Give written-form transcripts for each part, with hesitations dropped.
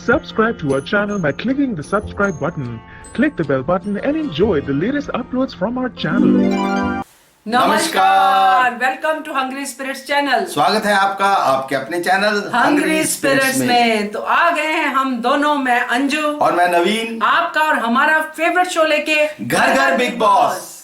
Subscribe to our channel by clicking the subscribe button. Click the bell button and enjoy the latest uploads from our channel. नमस्कार, welcome to hungry spirits channel. स्वागत है आपका आपके अपने channel hungry spirits में। तो आ गए हैं हम दोनों, मैं अंजू और मैं नवीन, आपका और हमारा फेवरेट शो लेके घर घर बिग बॉस।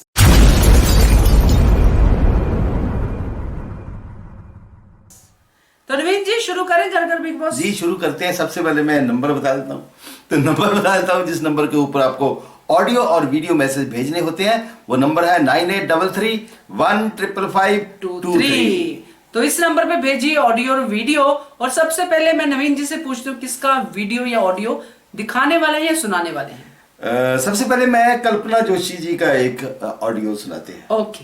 तो नवीन जी शुरू करें घर घर बिग बॉस? जी शुरू करते हैं। सबसे पहले मैं नंबर बता देता हूँ। तो नंबर बता देता हूँ जिस नंबर के ऊपर आपको ऑडियो और वीडियो मैसेज भेजने होते हैं वो नंबर है 9833155523। तो इस नंबर पे भेजिए ऑडियो और वीडियो। और सबसे पहले मैं नवीन जी से पूछती हूँ किसका वीडियो या ऑडियो दिखाने वाले हैं या सुनाने वाले हैं? सबसे पहले मैं कल्पना जोशी जी का एक ऑडियो सुनाते हैं। Okay.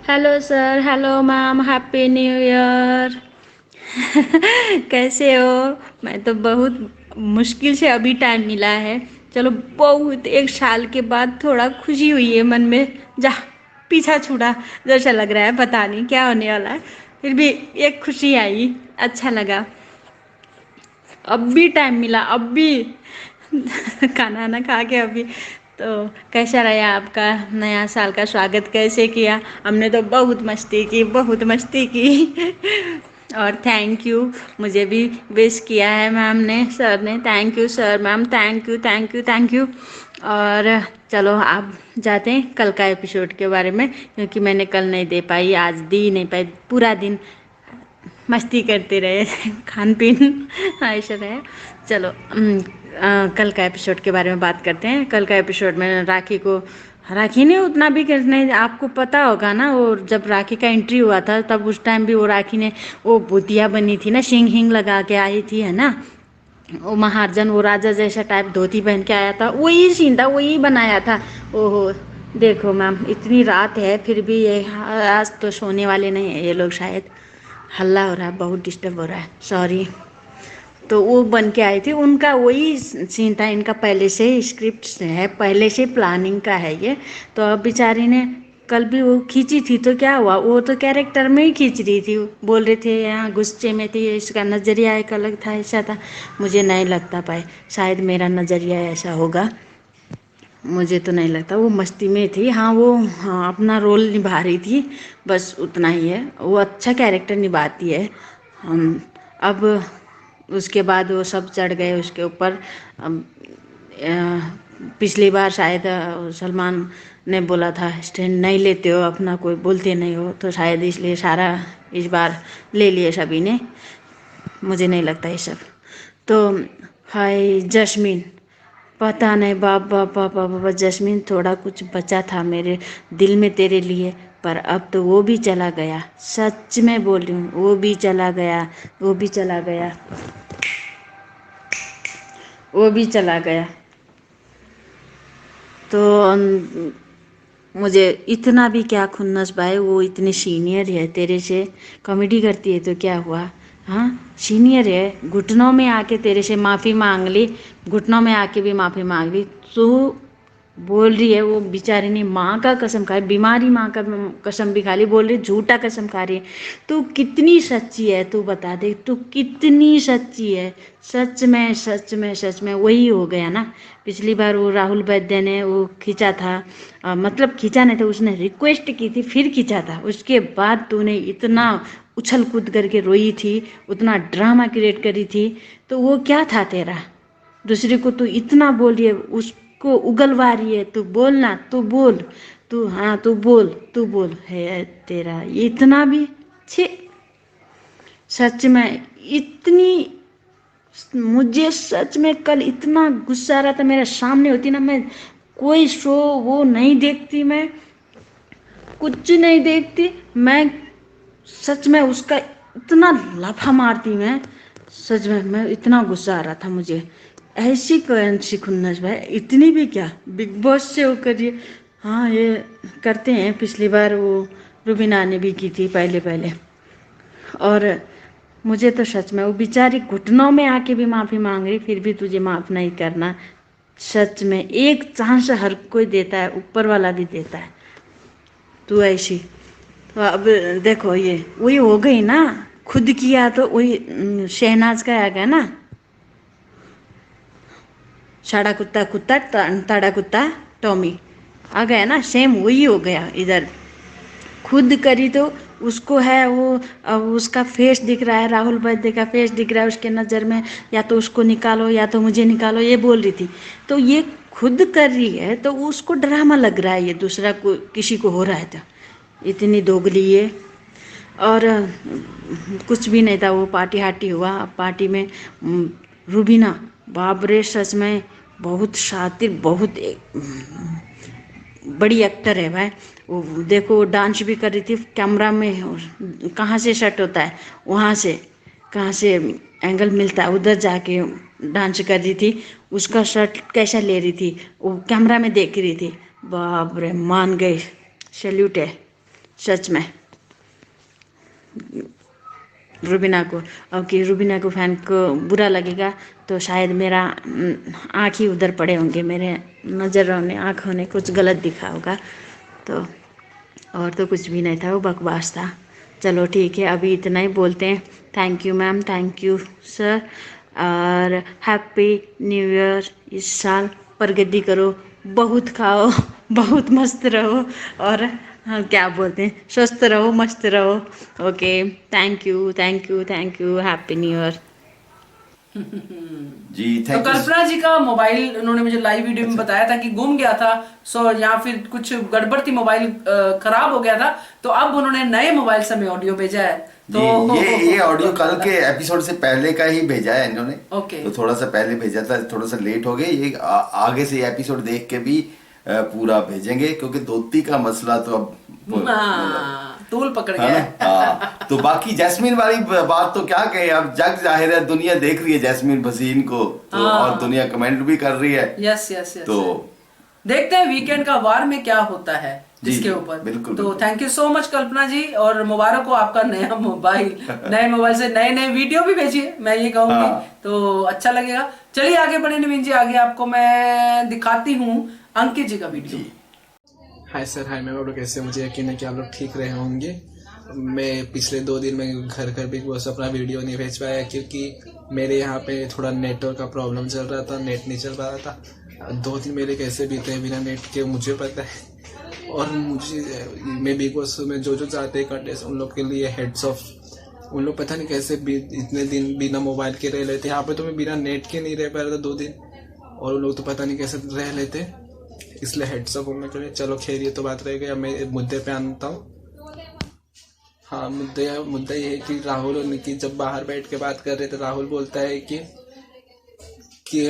Hello sir, hello ma'am, happy new year. कैसे हो? मैं तो बहुत मुश्किल से अभी टाइम मिला है। चलो, बहुत एक साल के बाद थोड़ा खुशी हुई है मन में। जा पीछा छूटा जैसा लग रहा है, पता नहीं क्या होने वाला है, फिर भी एक खुशी आई, अच्छा लगा। अब भी टाइम मिला, अब भी खाना ना खा के अभी। तो कैसा रहा आपका नया साल का स्वागत, कैसे किया? हमने तो बहुत मस्ती की, बहुत मस्ती की। और थैंक यू, मुझे भी विश किया है मैम ने, सर ने। Thank you sir, ma'am, thank you thank you thank you. और चलो आप जाते हैं कल का एपिसोड के बारे में, क्योंकि मैंने कल नहीं दे पाई, आज दी नहीं पाई। पूरा दिन मस्ती करते रहे, खान पीन ऐसा रहे। चलो कल का एपिसोड के बारे में बात करते हैं। कल का एपिसोड में राखी ने उतना भी नहीं, आपको पता होगा ना, वो जब राखी का एंट्री हुआ था तब उस टाइम भी वो राखी ने वो भूतिया बनी थी ना, सिंग हिंग लगा के आई थी, है ना। वो महार्जन, वो राजा जैसा टाइप धोती पहन के आया था, वही सीन था, वही बनाया था। ओहो देखो मैम, इतनी रात है फिर भी ये आज तो सोने वाले नहीं है ये लोग, शायद हल्ला हो रहा है, बहुत डिस्टर्ब हो रहा है, सॉरी। तो वो बन के आई थी, उनका वही सीन था। इनका पहले से ही स्क्रिप्ट है, पहले से प्लानिंग का है ये। तो अब बेचारी ने कल भी वो खींची थी, तो क्या हुआ, वो तो कैरेक्टर में ही खींच रही थी। बोल रहे थे यहाँ गुस्से में थी, इसका नज़रिया एक अलग था, ऐसा था। मुझे नहीं लगता पाए, शायद मेरा नज़रिया ऐसा होगा, मुझे तो नहीं लगता। वो मस्ती में थी, हाँ वो हाँ अपना रोल निभा रही थी, बस उतना ही है। वो अच्छा कैरेक्टर निभाती है। अब उसके बाद वो सब चढ़ गए उसके ऊपर। पिछली बार शायद सलमान ने बोला था स्टैंड नहीं लेते हो अपना, कोई बोलते नहीं हो, तो शायद इसलिए सारा इस बार ले लिए सभी ने। मुझे नहीं लगता ये सब। तो हाय जस्मीन, पता नहीं बाबा बाबा बाबा, जस्मीन थोड़ा कुछ बचा था मेरे दिल में तेरे लिए, पर अब तो वो भी चला गया। सच में बोल रही हूँ, वो भी चला गया, वो भी चला गया, वो भी चला गया। तो मुझे इतना भी क्या खुन्नस भाई, वो इतनी सीनियर है तेरे से, कॉमेडी करती है तो क्या हुआ, हाँ सीनियर है। घुटनों में आके तेरे से माफ़ी मांग ली, घुटनों में आके भी माफ़ी मांग ली। तो बोल रही है वो बेचारी ने माँ का कसम खाई, बीमारी माँ का कसम भी खा ली, बोल रही झूठा कसम खा रही है। तू कितनी सच्ची है, तू बता दे, तू कितनी सच्ची है। सच में सच में सच में वही हो गया ना। पिछली बार वो राहुल वैद्य ने वो खींचा था, मतलब खींचा नहीं था, उसने रिक्वेस्ट की थी फिर खींचा था। उसके बाद तूने इतना उछल कूद करके रोई थी, उतना ड्रामा क्रिएट करी थी, तो वो क्या था तेरा? दूसरे को तू इतना बोल रही है, उसको उगलवा रही है। तू बोल ना, तू बोल, तू हाँ तू बोल, तू बोल है तेरा इतना भी? छे सच में इतनी, मुझे सच में कल इतना गुस्सा आ रहा था। मेरे सामने होती ना, मैं कोई शो वो नहीं देखती, मैं कुछ नहीं देखती, मैं सच में उसका इतना लाफा मारती मैं। सच में मैं इतना गुस्सा आ रहा था मुझे। ऐसी कौन सी खुन्नस भाई, इतनी भी क्या? बिग बॉस से वो करिए, हाँ ये करते हैं। पिछली बार वो रुबीना ने भी की थी पहले पहले। और मुझे तो सच में वो बेचारी घुटनों में आके भी माफ़ी मांग रही, फिर भी तुझे माफ़ नहीं करना। सच में एक चांस हर कोई देता है, ऊपर वाला भी देता है। तू ऐसी, तो अब देखो ये वही हो गई ना, खुद किया तो वही शहनाज का आ गया ना। साड़ा कुत्ता कुत्ता ताड़ा कुत्ता टॉमी आ गया ना, सेम वही हो गया इधर। खुद करी तो उसको है वो, अब उसका फेस दिख रहा है, राहुल वैद्य का फेस दिख रहा है उसके नज़र में, या तो उसको निकालो या तो मुझे निकालो, ये बोल रही थी। तो ये खुद कर रही है तो उसको ड्रामा लग रहा है, ये दूसरा को किसी को हो रहा है। तो इतनी दोगली ये, और कुछ भी नहीं था। वो पार्टी हार्टी हुआ, पार्टी में रूबीना बाप रे सच में बहुत शातिर, बहुत बड़ी एक्टर है भाई। वो देखो डांस भी कर रही थी, कैमरा में कहाँ से शट होता है, वहाँ से कहाँ से एंगल मिलता है, उधर जाके डांस कर रही थी। उसका शर्ट कैसा ले रही थी वो कैमरा में देख रही थी। बाप रे मान गई, सैल्यूट है सच में रूबीना को। अब कि रूबीना को फैन को बुरा लगेगा तो शायद मेरा आँख ही उधर पड़े होंगे, मेरे नज़रों ने आँखों ने कुछ गलत दिखा होगा। तो और तो कुछ भी नहीं था, वो बकवास था। चलो ठीक है, अभी इतना ही बोलते हैं। Thank you ma'am, thank you sir, और हैप्पी न्यू ईयर। इस साल प्रगति करो, बहुत खाओ, बहुत मस्त रहो, और हाँ क्या बोलते हैं, स्वस्थ रहो, मस्त रहो। Okay, thank you thank you thank you, happy new year ji. तो थैंक यू। कल्पना जी का मोबाइल उन्होंने मुझे लाइव वीडियो में बताया था कि गुम गया था, सो या फिर कुछ गड़बड़ थी, मोबाइल खराब हो गया था। तो अब उन्होंने नए मोबाइल से हमें ऑडियो भेजा है। तो ये ऑडियो कल के एपिसोड से पहले का ही भेजा है इन्होंने। ओके। तो थोड़ा सा पहले भेजा था, थोड़ा सा लेट हो गए। ये आगे से एपिसोड देख के भी पूरा भेजेंगे, क्योंकि धोती का मसला तो अब तूल पकड़ है गया ना। हाँ, तो बाकी जैस्मीन वाली बात तो क्या कहे, अब जग जाहिर है, दुनिया देख रही है जैस्मीन भसीन को, तो और दुनिया कमेंट भी कर रही है। Yes yes yes. तो देखते हैं वीकेंड का वार में क्या होता है इसके ऊपर। बिल्कुल, तो थैंक यू सो मच कल्पना जी, और मुबारक हो आपका नया मोबाइल। नए मोबाइल से नए नए वीडियो भी भेजिए, मैं ये कहूंगी। हाँ। तो अच्छा लगेगा। चलिए आगे बढ़े नवीन जी, आगे आपको मैं दिखाती हूँ अंकित जी का video. Hi sir, hi ma'am, आप लोग कैसे? मुझे यकीन है कि आप लोग ठीक रहे होंगे। मैं पिछले 2 दिन में घर बिग बॉस अपना वीडियो नहीं भेज पाया, क्योंकि मेरे यहाँ पे थोड़ा नेटवर्क का प्रॉब्लम चल रहा था, नेट नहीं चल पा रहा था। 2 दिन मेरे कैसे बीते हैं बिना नेट के मुझे पता है। और मैं बिग बॉस में जो जाते हैं कंटेस्ट, उन लोग के लिए हेड्स ऑफ। उन लोग पता नहीं कैसे इतने दिन बिना मोबाइल के रह लेते। यहाँ पे तो मैं बिना नेट के नहीं रह पा रहा था 2 दिन, और उन लोग तो पता नहीं कैसे रह लेते, इसलिए हेड्स अप होने के लिए। चलो खैर, ये तो बात रह गई। मैं मुद्दे पे आता हूँ। हाँ, मुद्दा ये है कि राहुल और निकी जब बाहर बैठ के बात कर रहे थे, राहुल बोलता है कि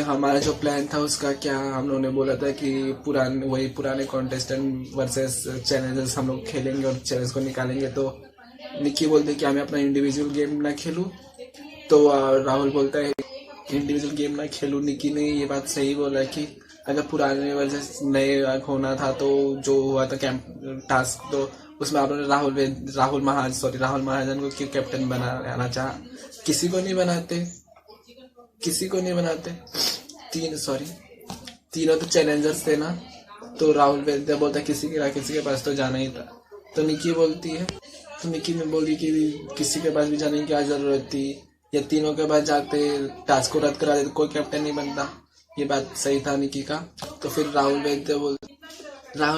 हमारा जो प्लान था उसका क्या, हम लोगों ने बोला था कि पुराने कॉन्टेस्टेंट वर्सेस चैलेंजर्स हम लोग खेलेंगे और चैलेंज को निकालेंगे। तो निकी बोलते कि मैं अपना इंडिविजुअल गेम ना खेलूं, तो राहुल बोलता है इंडिविजुअल गेम ना खेलूं। निकी ने ये बात सही बोला कि अगर पुराने वर्सेस नए होना था तो जो हुआ था टास्क, तो उसमें आपने राहुल महाजन को कैप्टन बनाना चाहा। किसी को नहीं बनाते। तीनों तो चैलेंजर्स थे ना, तो राहुल वैद्य बोलता किसी के पास तो जाना ही था। तो निकी ने बोली कि किसी के पास भी जाने की क्या जरूरत थी, या तीनों के पास जाते टास्क को रद्द करा देते, कोई कैप्टन नहीं बनता। ये बात सही था निकी का। तो फिर राहुल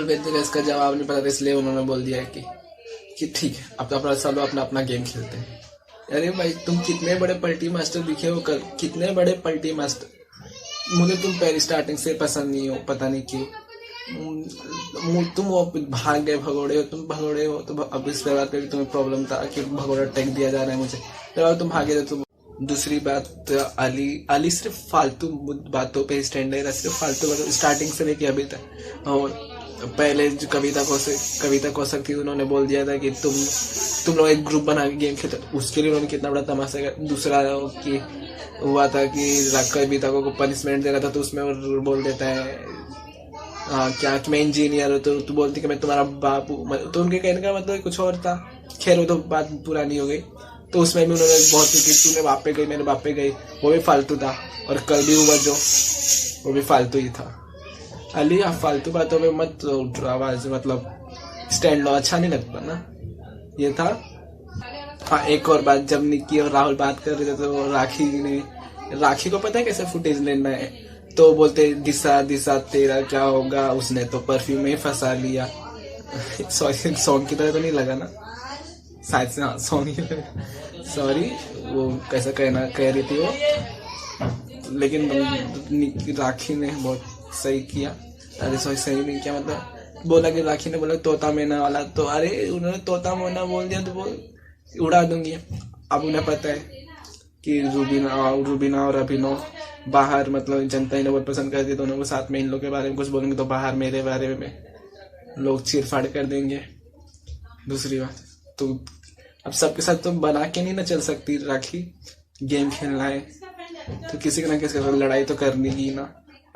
वैद्य का इसका जवाब नहीं पता था, इसलिए उन्होंने बोल दिया कि ठीक है, अब सब लोग अपना गेम खेलते हैं। अरे भाई, तुम कितने बड़े पल्टी मास्टर दिखे हो कल, कितने बड़े पल्टी मास्टर। मुझे तुम पहले स्टार्टिंग से पसंद नहीं हो, पता नहीं क्यों। तुम भाग गए, भगोड़े हो। तो अब इस बात पे भी तुम्हें प्रॉब्लम था कि भगोड़ा टेक दिया जा रहा है मुझे, तो तुम भागे थे। तो दूसरी बात, अली सिर्फ फालतू बातों पे स्टैंड है, सिर्फ फालतू बातों स्टार्टिंग से लेके अभी तक। और पहले जो कविता कौशक थी, उन्होंने बोल दिया था कि तुम लोग एक ग्रुप बना के गेम खेलते, उसके लिए उन्होंने कितना बड़ा तमाशा किया। दूसरा कि हुआ था कि कविता को पनिशमेंट दे रहा था, तो उसमें वो बोल देता है क्या कि मैं इंजीनियर हूँ, तो तू बोलती कि मैं तुम्हारा बाप हूँ। तो उनके कहने का मतलब कुछ और था। खैर, वो तो बात पुरानी हो गई। तो उसमें भी उन्होंने बहुत कि तूने बाप पे गई, मेरे बाप पे गई, वो भी फालतू था। और कल भी हुआ जो, वो भी फालतू ही था। अली, आप फालतू बातों पे मत उठो आवाज, मतलब स्टैंड लो, अच्छा नहीं लगता ना। ये था। हाँ, एक और बात, जब निकी और राहुल बात कर रहे थे तो राखी को पता है कैसे फुटेज लेना है। तो बोलते दिशा दिशा तेरा क्या होगा, उसने तो परफ्यूम में ही फंसा लिया। सॉन्ग की तरह तो नहीं लगा ना, शायद से हाँ सॉन्ग ही लगा, सॉरी। वो कैसा कहना कह रही थी वो, लेकिन राखी ने बहुत सही किया। अरे सॉरी सही नहीं किया, मतलब बोला कि राखी ने बोला तोता मैना वाला, तो अरे उन्होंने तोता मैना बोल दिया तो वो उड़ा दूंगी। अब उन्हें पता है कि रूबीना और अभिनव बाहर मतलब जनता इन्हें बहुत पसंद करती है, दोनों को साथ में इन लोग के बारे में कुछ बोलेंगे तो बाहर मेरे बारे में लोग चीरफाड़ कर देंगे। दूसरी बात तो अब सबके साथ तो बना के नहीं ना चल सकती राखी, गेम खेलना है तो किसी ना किसी के साथ लड़ाई तो करनी ही ना।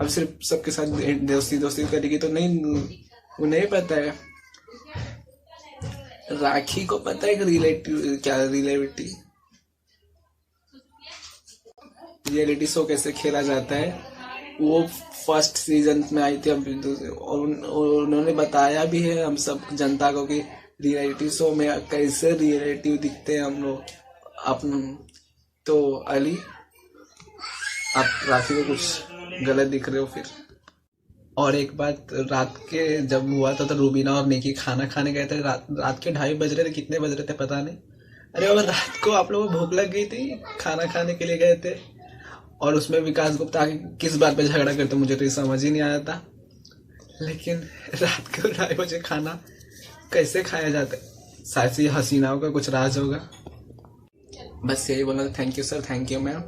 अब सिर्फ सबके साथ दोस्ती दोस्ती करेगी तो नहीं, उन्हें पता है, राखी को पता है कि रियलिटी शो कैसे खेला जाता है। वो फर्स्ट सीजन में आई थी, और उन्होंने बताया भी है हम सब जनता को कि रियलिटी शो में कैसे रियलिटी दिखते हैं हम लोग। तो अली आप राखी को कुछ गलत दिख रहे हो फिर। और एक बात, रात के जब हुआ था तो रूबीना और निकी खाना खाने गए थे, रात के 2:30 बज रहे थे, कितने बज रहे थे पता नहीं। अरे और रात को आप लोगों को भूख लग गई थी, खाना खाने के लिए गए थे, और उसमें विकास गुप्ता किस बात पे झगड़ा करते मुझे तो ये समझ ही नहीं आया था। लेकिन रात को 2:30 बजे खाना कैसे खाया जाता है, शायद से हसीनाओं का कुछ राज होगा। बस यही बोलना, thank you sir, thank you ma'am.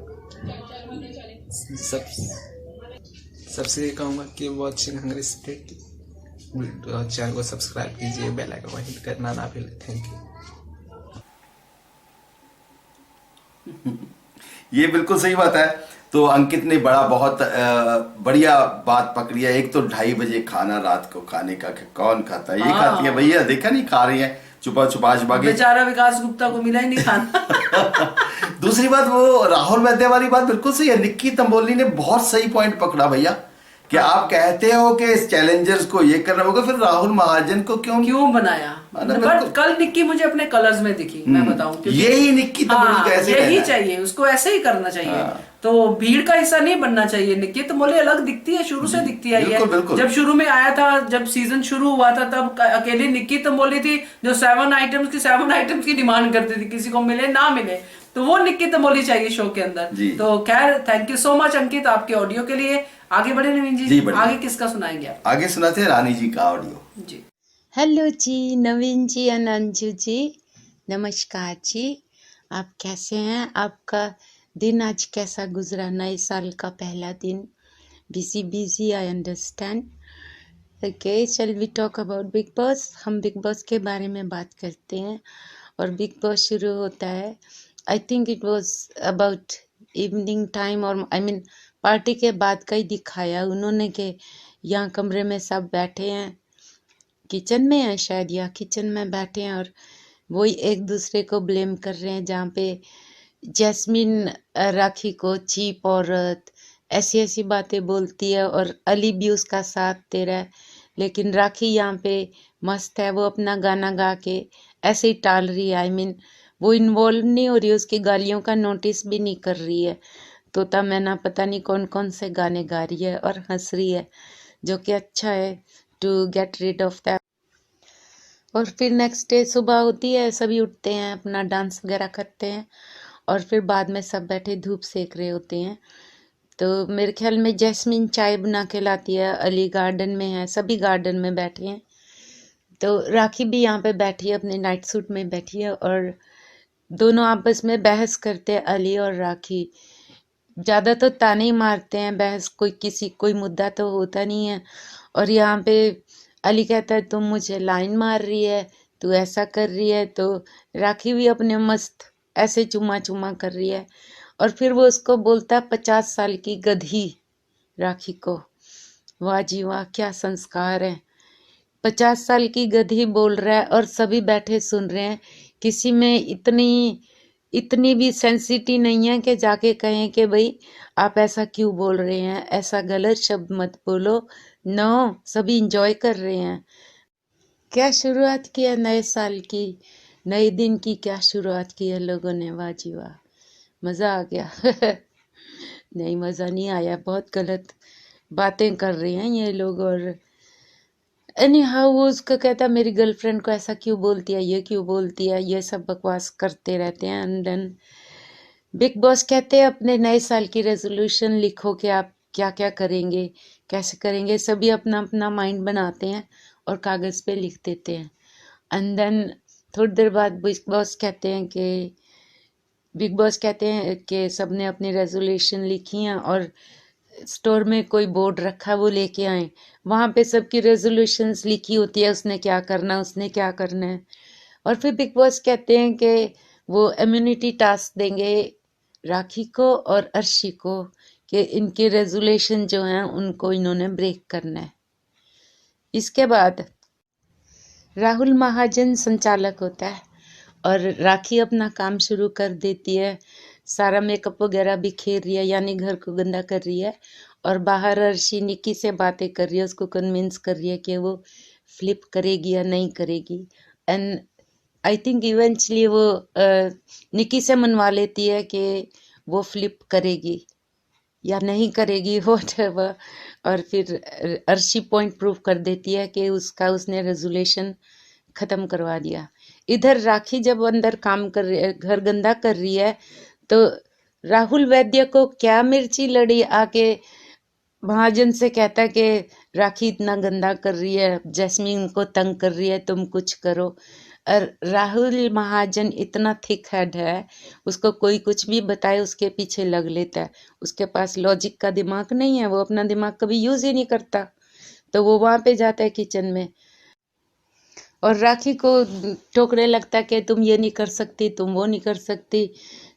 सबसे ये कहूँगा कि वॉचिंग हंग्री स्टेट चैनल को सब्सक्राइब कीजिए, बेल आइकन को हिट करना ना भूलें। Thank you. ये बिल्कुल सही बात है। तो अंकित ने बहुत बढ़िया बात पकड़ी है। एक तो 2:30 बजे खाना रात को खाने का कौन खाता है, ये खाती है भैया, देखा नहीं खा रही है छुपा छुपा के। बेचारा विकास गुप्ता को मिला ही नहीं खाना। दूसरी बात, वो राहुल वैद्य वाली बात बिल्कुल सही है, निक्की तंबोली ने बहुत सही पॉइंट पकड़ा भैया कि आप कहते हो कि इस चैलेंजर्स को ये करना होगा, फिर राहुल महाजन को क्यों बनाया। बट कल निक्की मुझे अपने कलर्स में दिखी, मैं बताऊं, यही निक्की तंबोली कैसे यही चाहिए उसको, ऐसे ही करना चाहिए। तो भीड़ का हिस्सा नहीं बनना चाहिए। निक्की तंबोली अलग दिखती है, शुरू से दिखती आई है। जब शुरू में आया था, जब सीजन शुरू हुआ था, तब अकेली निक्की तंबोली थी जो 7 आइटम्स की डिमांड करती थी, किसी को मिले ना मिले तो वो निक्की तंबोली चाहिए शो के अंदर। तो खैर, थैंक यू सो मच अंकित आपके ऑडियो के लिए। आगे बढ़े नवीन जी, आगे किसका सुनाएंगे आप? आगे सुनाते हैं रानी जी का ऑडियो जी। हेलो जी, नवीन जी, अंजू जी, नमस्कार जी। आप कैसे हैं? आपका दिन आज कैसा गुजरा? नए साल का पहला दिन। Busy I understand. ओके, चल we talk about Bigg Boss. हम बिग बॉस के बारे में बात करते हैं और बिग बॉस शुरू होता है। I think it was about evening time, और आई मीन पार्टी के बाद का ही दिखाया उन्होंने कि यहाँ कमरे में सब बैठे हैं, किचन में है शायद, या किचन में बैठे हैं और वही एक दूसरे को ब्लेम कर रहे हैं। जहाँ पे जैस्मिन राखी को चीप औरत ऐसी ऐसी बातें बोलती है और अली भी उसका साथ दे रहा है, लेकिन राखी यहाँ पे मस्त है, वो अपना गाना गा के ऐसे ही टाल रही है। आई मीन वो इन्वॉल्व नहीं हो रही है, उसकी गालियों का नोटिस भी नहीं कर रही है। तोता मैना पता नहीं कौन कौन से गाने गा रही है और हंस रही है, जो कि अच्छा है to get rid of that. और फिर नेक्स्ट डे सुबह होती है, सभी उठते हैं, अपना डांस वगैरह करते हैं और फिर बाद में सब बैठे धूप सेक रहे होते हैं। तो मेरे ख्याल में जैस्मिन चाय बना के लाती है, अली गार्डन में है, सभी गार्डन में बैठे हैं। तो राखी भी यहाँ पे बैठी है, अपने नाइट सूट में बैठी है और दोनों आपस में बहस करते हैं, अली और राखी। ज़्यादा तो ताने ही मारते हैं, बहस कोई मुद्दा तो होता नहीं है। और यहाँ पे अली कहता है तुम मुझे लाइन मार रही है, तू ऐसा कर रही है, तो राखी भी अपने मस्त ऐसे चुमा चुमा कर रही है। और फिर वो उसको बोलता है 50 साल की गधी राखी को। वाह जी वाह, क्या संस्कार है। 50 साल की गधी बोल रहा है और सभी बैठे सुन रहे हैं। किसी में इतनी भी सेंसिटिव नहीं है कि जाके कहें कि भाई आप ऐसा क्यों बोल रहे हैं, ऐसा गलत शब्द मत बोलो। नो, सभी इंजॉय कर रहे हैं। क्या शुरुआत किया नए साल की, नए दिन की क्या शुरुआत की है लोगों ने। वाह जी वाह, मज़ा आ गया। नहीं, मज़ा नहीं आया, बहुत गलत बातें कर रही हैं ये लोग। और एनी हाउ वो उसका कहता मेरी गर्लफ्रेंड को ऐसा क्यों बोलती है, ये क्यों बोलती है, ये सब बकवास करते रहते हैं। एंड देन बिग बॉस कहते हैं अपने नए साल की रेजोल्यूशन लिखो कि आप क्या क्या करेंगे, कैसे करेंगे। सभी अपना अपना माइंड बनाते हैं और कागज़ पे लिख देते हैं। एंड देन थोड़ी देर बाद बिग बॉस कहते हैं कि सबने अपनी रेजोल्यूशन लिखी हैं और स्टोर में कोई बोर्ड रखा वो लेके आए। वहाँ पे सबकी रेजोल्यूशंस लिखी होती है, उसने क्या करना है, उसने क्या करना है। और फिर बिग बॉस कहते हैं कि वो इम्यूनिटी टास्क देंगे राखी को और अर्शी को कि इनके रेजोल्यूशन जो हैं उनको इन्होंने ब्रेक करना है। इसके बाद राहुल महाजन संचालक होता है और राखी अपना काम शुरू कर देती है। सारा मेकअप वगैरह बिखेर रही है, यानी घर को गंदा कर रही है। और बाहर अर्शी निकी से बातें कर रही है, उसको कन्विंस कर रही है कि वो फ्लिप करेगी या नहीं करेगी। एंड आई थिंक इवेंचुअली वो निकी से मनवा लेती है कि वो फ्लिप करेगी या नहीं करेगी व्हाटएवर। और फिर अर्शी पॉइंट प्रूव कर देती है कि उसने रेजोल्यूशन ख़त्म करवा दिया। इधर राखी जब अंदर काम कर रही है, घर गंदा कर रही है, तो राहुल वैद्य को क्या मिर्ची लड़ी आके महाजन से कहता है कि राखी इतना गंदा कर रही है, जैस्मीन को तंग कर रही है, तुम कुछ करो। और राहुल महाजन इतना थिक हेड है, उसको कोई कुछ भी बताए उसके पीछे लग लेता है। उसके पास लॉजिक का दिमाग नहीं है, वो अपना दिमाग कभी यूज़ ही नहीं करता। तो वो वहाँ पे जाता है किचन में और राखी को टोकने लगता है कि तुम ये नहीं कर सकती, तुम वो नहीं कर सकती,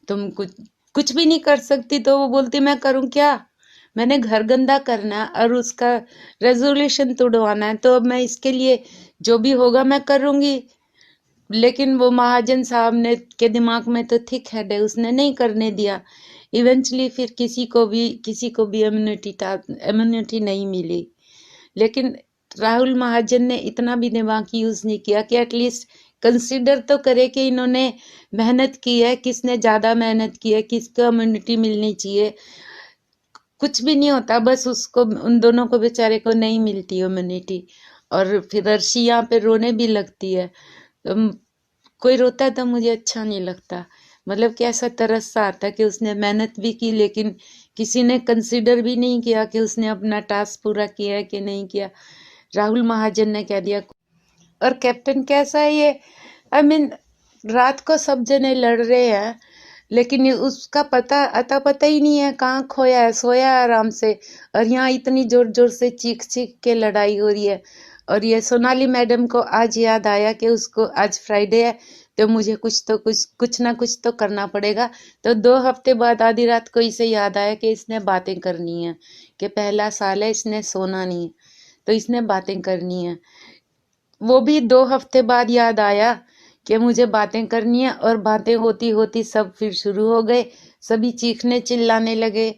तुम कुछ भी नहीं कर सकती। तो वो बोलती मैं करूँ क्या, मैंने घर गंदा करना है और उसका रेजोल्यूशन तोड़वाना है, तो अब मैं इसके लिए जो भी होगा मैं करूँगी। लेकिन वो महाजन साहब ने के दिमाग में तो थिक हेड है, उसने नहीं करने दिया। इवेंचुअली फिर किसी को भी इम्यूनिटी नहीं मिली। लेकिन राहुल महाजन ने इतना भी दिमाग यूज़ नहीं किया कि एटलीस्ट कंसिडर तो करे कि इन्होंने मेहनत की है, किसने ज़्यादा मेहनत की है, किसको इम्यूनिटी मिलनी चाहिए। कुछ भी नहीं होता, बस उन दोनों को बेचारे को नहीं मिलती इम्यूनिटी। और फिर अर्शी यहाँ पे रोने भी लगती है। कोई रोता है तो मुझे अच्छा नहीं लगता, मतलब कि ऐसा तरस सा आता कि उसने मेहनत भी की लेकिन किसी ने कंसिडर भी नहीं किया कि उसने अपना टास्क पूरा किया है कि नहीं किया। राहुल महाजन ने कह दिया। और कैप्टन कैसा है ये, आई मीन रात को सब जने लड़ रहे हैं लेकिन उसका पता ही नहीं है कहाँ खोया है, सोया है आराम से। और यहाँ इतनी जोर जोर से चीख के लड़ाई हो रही है। और ये सोनाली मैडम को आज याद आया कि उसको आज फ्राइडे है तो मुझे कुछ ना कुछ तो करना पड़ेगा। तो 2 हफ्ते बाद आधी रात को इसे याद आया कि इसने बातें करनी है, कि पहला साल है, इसने सोना नहीं, तो इसने बातें करनी है। वो भी 2 हफ्ते बाद याद आया कि मुझे बातें करनी है। और बातें होती होती सब फिर शुरू हो गए, सभी चीखने चिल्लाने लगे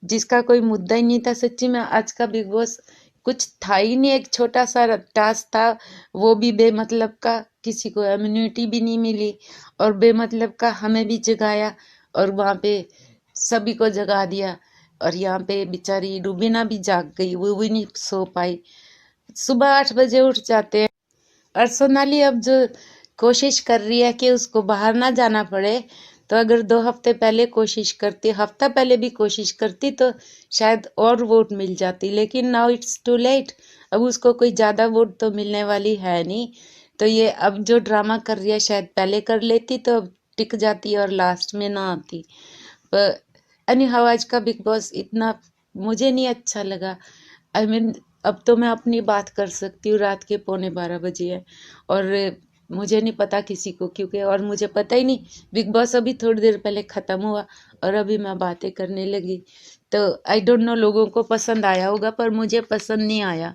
जिसका कोई मुद्दा ही नहीं था। सच्ची में आज का बिग बॉस कुछ था ही नहीं, एक छोटा सा टास्क था वो भी बेमतलब का, किसी को इम्यूनिटी भी नहीं मिली और बेमतलब का हमें भी जगाया और वहाँ पे सभी को जगा दिया। और यहाँ पे बेचारी रूबीना भी जाग गई, वो भी नहीं सो पाई। सुबह 8 बजे उठ जाते हैं। और सोनाली अब जो कोशिश कर रही है कि उसको बाहर ना जाना पड़े, तो अगर 2 हफ्ते पहले कोशिश करती, हफ्ता पहले भी कोशिश करती तो शायद और वोट मिल जाती। लेकिन नाउ इट्स टू लेट, अब उसको कोई ज़्यादा वोट तो मिलने वाली है नहीं। तो ये अब जो ड्रामा कर रही है शायद पहले कर लेती तो अब टिक जाती और लास्ट में ना आती। पर एनी हाउ आज का बिग बॉस इतना मुझे नहीं अच्छा लगा। आई मीन अब तो मैं अपनी बात कर सकती हूँ, रात के 11:15 बजे है और मुझे नहीं पता किसी को, क्योंकि और मुझे पता ही नहीं, बिग बॉस अभी थोड़ी देर पहले ख़त्म हुआ और अभी मैं बातें करने लगी। तो आई डोंट नो लोगों को पसंद आया होगा पर मुझे पसंद नहीं आया।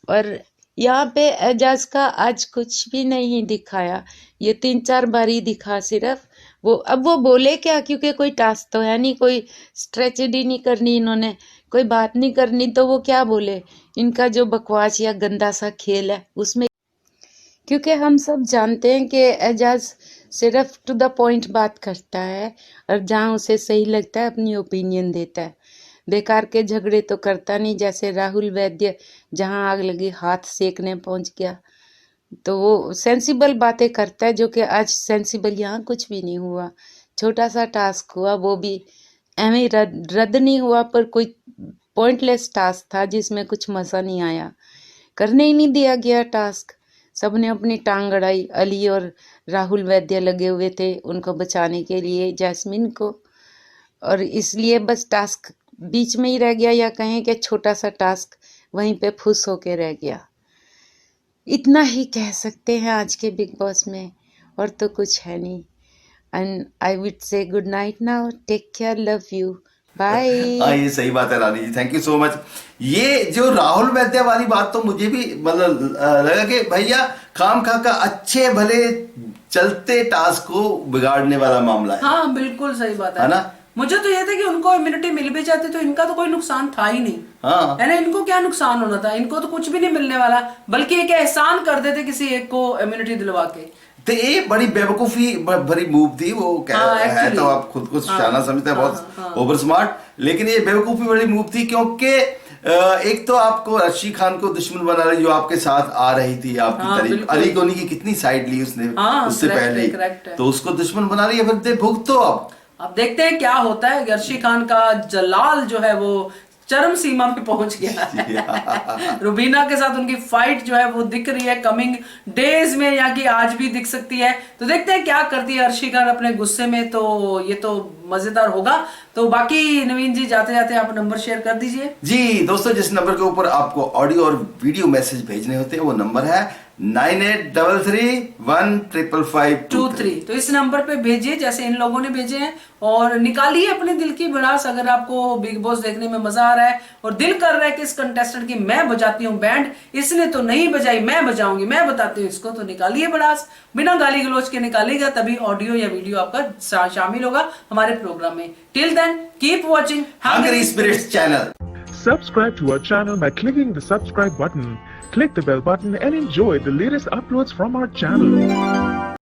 और यहाँ पे एजाज का आज कुछ भी नहीं दिखाया, ये 3-4 बार ही दिखा सिर्फ। अब वो बोले क्या, क्योंकि कोई टास्क तो है नहीं, कोई स्ट्रेटजी नहीं करनी इन्होंने, कोई बात नहीं करनी, तो वो क्या बोले। इनका जो बकवास या गंदा सा खेल है उसमें, क्योंकि हम सब जानते हैं कि एजाज सिर्फ टू द पॉइंट बात करता है और जहाँ उसे सही लगता है अपनी ओपिनियन देता है। बेकार के झगड़े तो करता नहीं, जैसे राहुल वैद्य जहां आग लगी हाथ सेकने पहुंच गया, तो वो सेंसिबल बातें करता है, जो कि आज सेंसिबल यहाँ कुछ भी नहीं हुआ। छोटा सा टास्क हुआ, वो भी एवं रद्द नहीं हुआ, पर कोई पॉइंटलेस टास्क था जिसमें कुछ मजा नहीं आया, करने ही नहीं दिया गया टास्क। सबने अपनी टांग अड़ाई, अली और राहुल वैद्य लगे हुए थे उनको बचाने के लिए, जैस्मिन को, और इसलिए बस टास्क बीच में ही रह गया, या कहें कि छोटा सा टास्क वहीं पे फुस होके रह गया। इतना ही कह सकते हैं आज के बिग बॉस में, और तो कुछ है नहीं। And I would say good night now, take care, love you, bye. हाँ, ये सही बात है Rani ji, thank you so much. ये जो राहुल वैद्य वाली बात तो मुझे भी मतलब लगा कि भैया खाम खा का अच्छे भले चलते टास्क को बिगाड़ने वाला मामला है। हाँ बिल्कुल सही बात है ना। मुझे तो ये था कि उनको इम्यूनिटी मिल भी जाती तो इनका तो कोई नुकसान था ही नहीं। हाँ। है ना, इनको क्या नुकसान होना था, इनको तो कुछ भी नहीं मिलने वाला, बल्कि एक एहसान कर देते किसी एक को इम्यूनिटी दिलवा के। तो ये बड़ी बेवकूफी भरी मूव थी वो, है तो आप खुद को शाना समझते हैं, बहुत ओवर स्मार्ट, लेकिन ये बेवकूफी बड़ी मूव थी, क्योंकि एक तो आपको अर्शी खान को दुश्मन बना रही, जो आपके साथ आ रही थी आपकी तारीफ, अली कोनी की कितनी साइड ली उसने उससे पहले, तो उसको दुश्मन बना रही है, फिर भुगतो। अब देखते हैं क्या होता है। अर्शी खान का जलाल जो है वो चरम सीमा पे पहुंच गया है। रुबीना के साथ उनकी फाइट जो है वो दिख रही है कमिंग डेज में, या कि आज भी दिख सकती है। तो देखते हैं क्या करती है अर्शी खान अपने गुस्से में, तो ये तो मजेदार होगा। तो बाकी नवीन जी जाते जाते आप नंबर शेयर कर दीजिए। जी दोस्तों, जिस नंबर के ऊपर आपको ऑडियो और वीडियो मैसेज भेजने होते हैं वो नंबर है 9833155523। तो इस नंबर पे भेजिए जैसे इन लोगों ने भेजे हैं, और निकालिए अपने दिल की भड़ास। अगर आपको बिग बॉस देखने में मजा आ रहा है और दिल कर रहा है कि इस कंटेस्टेंट की मैं बजाती हूँ बैंड, इसने तो नहीं बजाई, मैं बजाऊंगी, मैं बताती हूँ इसको, तो निकालिए भड़ास, बिना गाली गलौज के निकालिएगा, तभी ऑडियो या वीडियो आपका शामिल होगा हमारे प्रोग्राम में। Till then keep watching hungry spirits channel. Subscribe to our channel by clicking the subscribe button. Click the bell button and enjoy the latest uploads from our channel.